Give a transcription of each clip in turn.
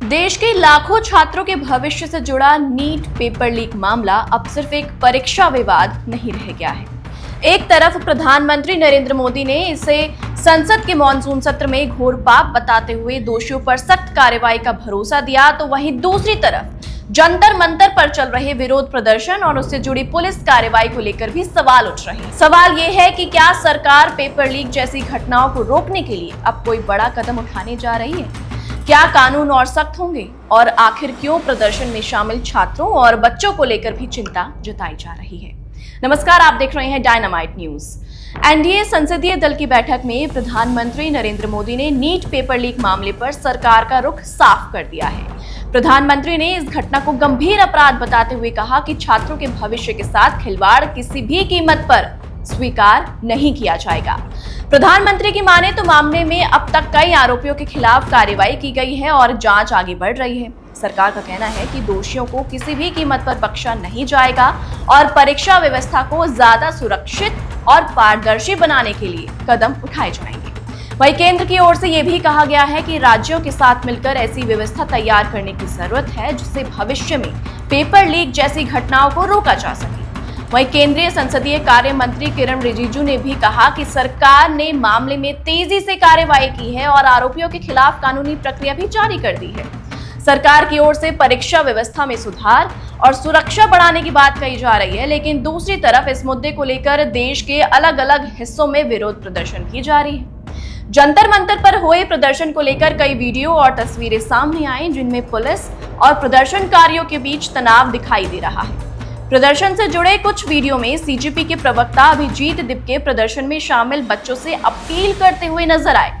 देश के लाखों छात्रों के भविष्य से जुड़ा नीट पेपर लीक मामला अब सिर्फ एक परीक्षा विवाद नहीं रह गया है। एक तरफ प्रधानमंत्री नरेंद्र मोदी ने इसे संसद के मॉनसून सत्र में घोर पाप बताते हुए दोषियों पर सख्त कार्रवाई का भरोसा दिया, तो वहीं दूसरी तरफ जंतर मंतर पर चल रहे विरोध प्रदर्शन और उससे जुड़ी पुलिस कार्रवाई को लेकर भी सवाल उठ रहे हैं। सवाल ये है कि क्या सरकार पेपर लीक जैसी घटनाओं को रोकने के लिए अब कोई बड़ा कदम उठाने जा रही है? क्या कानून और सख्त होंगे? और आखिर क्यों प्रदर्शन में शामिल छात्रों और बच्चों को लेकर भी चिंता जताई जा रही है? नमस्कार, आप देख रहे हैं डायनामाइट न्यूज। एनडीए संसदीय दल की बैठक में प्रधानमंत्री नरेंद्र मोदी ने नीट पेपर लीक मामले पर सरकार का रुख साफ कर दिया है। प्रधानमंत्री ने इस घटना को गंभीर अपराध बताते हुए कहा कि छात्रों के भविष्य के साथ खिलवाड़ किसी भी कीमत पर स्वीकार नहीं किया जाएगा। प्रधानमंत्री की माने तो मामले में अब तक कई आरोपियों के खिलाफ कार्रवाई की गई है और जांच आगे बढ़ रही है। सरकार का कहना है कि दोषियों को किसी भी कीमत पर बख्शा नहीं जाएगा और परीक्षा व्यवस्था को ज्यादा सुरक्षित और पारदर्शी बनाने के लिए कदम उठाए जाएंगे। वहीं केंद्र की ओर से यह भी कहा गया है कि राज्यों के साथ मिलकर ऐसी व्यवस्था तैयार करने की जरूरत है जिससे भविष्य में पेपर लीक जैसी घटनाओं को रोका जा सके। वहीं केंद्रीय संसदीय कार्य मंत्री किरण रिजिजू ने भी कहा कि सरकार ने मामले में तेजी से कार्रवाई की है और आरोपियों के खिलाफ कानूनी प्रक्रिया भी जारी कर दी है। सरकार की ओर से परीक्षा व्यवस्था में सुधार और सुरक्षा बढ़ाने की बात कही जा रही है, लेकिन दूसरी तरफ इस मुद्दे को लेकर देश के अलग अलग हिस्सों में विरोध प्रदर्शन की जा रही है। जंतर मंतर पर हुए प्रदर्शन को लेकर कई वीडियो और तस्वीरें सामने आई जिनमें पुलिस और प्रदर्शनकारियों के बीच तनाव दिखाई दे रहा है। प्रदर्शन से जुड़े कुछ वीडियो में सीजेपी के प्रवक्ता अभिजीत दिपके प्रदर्शन में शामिल बच्चों से अपील करते हुए नजर आए।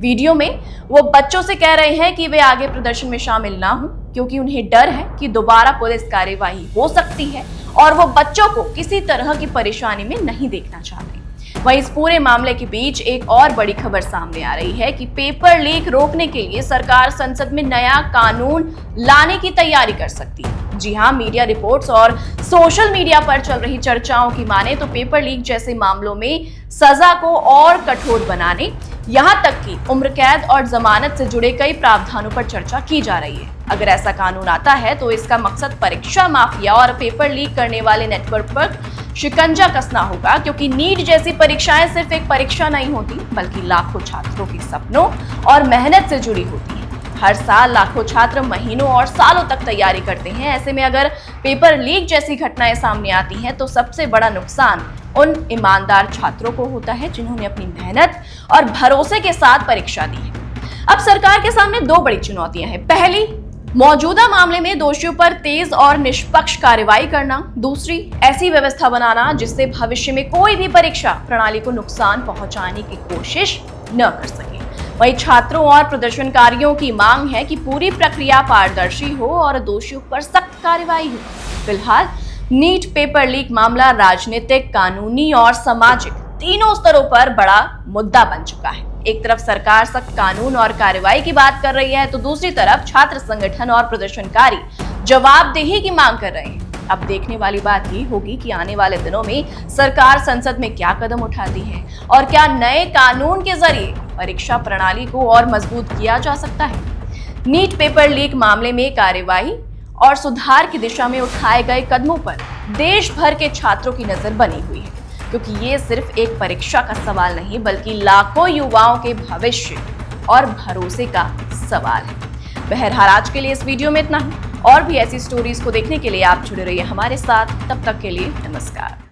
वीडियो में वो बच्चों से कह रहे हैं कि वे आगे प्रदर्शन में शामिल ना हों क्योंकि उन्हें डर है कि दोबारा पुलिस कार्यवाही हो सकती है और वो बच्चों को किसी तरह की परेशानी में नहीं देखना चाहते। वहीं इस पूरे मामले के बीच एक और बड़ी खबर सामने आ रही है कि पेपर लीक रोकने के लिए सरकार संसद में नया कानून लाने की तैयारी कर सकती है। जी हां, मीडिया रिपोर्ट्स और सोशल मीडिया पर चल रही चर्चाओं की माने तो पेपर लीक जैसे मामलों में सजा को और कठोर बनाने, यहां तक कि उम्र कैद और जमानत से जुड़े कई प्रावधानों पर चर्चा की जा रही है। अगर ऐसा कानून आता है तो इसका मकसद परीक्षा माफिया और पेपर लीक करने वाले नेटवर्क पर शिकंजा कसना होगा, क्योंकि नीट जैसी परीक्षाएं सिर्फ एक परीक्षा नहीं होती बल्कि लाखों छात्रों के सपनों और मेहनत से जुड़ी होती है। हर साल लाखों छात्र महीनों और सालों तक तैयारी करते हैं। ऐसे में अगर पेपर लीक जैसी घटनाएं सामने आती हैं तो सबसे बड़ा नुकसान उन ईमानदार छात्रों को होता है जिन्होंने अपनी मेहनत और भरोसे के साथ परीक्षा दी है। अब सरकार के सामने दो बड़ी चुनौतियां हैं। पहली, मौजूदा मामले में दोषियों पर तेज और निष्पक्ष कार्रवाई करना। दूसरी, ऐसी व्यवस्था बनाना जिससे भविष्य में कोई भी परीक्षा प्रणाली को नुकसान पहुंचाने की कोशिश न कर सके। वहीं छात्रों और प्रदर्शनकारियों की मांग है कि पूरी प्रक्रिया पारदर्शी हो और दोषियों पर सख्त कार्रवाई हो। फिलहाल नीट पेपर लीक मामला राजनीतिक, कानूनी और सामाजिक तीनों स्तरों पर बड़ा मुद्दा बन चुका है। एक तरफ सरकार सख्त कानून और कार्रवाई की बात कर रही है तो दूसरी तरफ छात्र संगठन और प्रदर्शनकारी जवाबदेही की मांग कर रहे हैं। अब देखने वाली बात ये होगी कि आने वाले दिनों में सरकार संसद में क्या कदम उठाती है और क्या नए कानून के जरिए परीक्षा प्रणाली को और मजबूत किया जा सकता है। नीट पेपर लीक मामले में कार्रवाई और सुधार की दिशा में उठाए गए कदमों पर देश भर के छात्रों की नजर बनी हुई है, क्योंकि ये सिर्फ एक परीक्षा का सवाल नहीं बल्कि लाखों युवाओं के भविष्य और भरोसे का सवाल है। बहरहाल आज के लिए इस वीडियो में इतना ही। और भी ऐसी स्टोरीज को देखने के लिए आप जुड़े रहिए हमारे साथ। तब तक के लिए नमस्कार।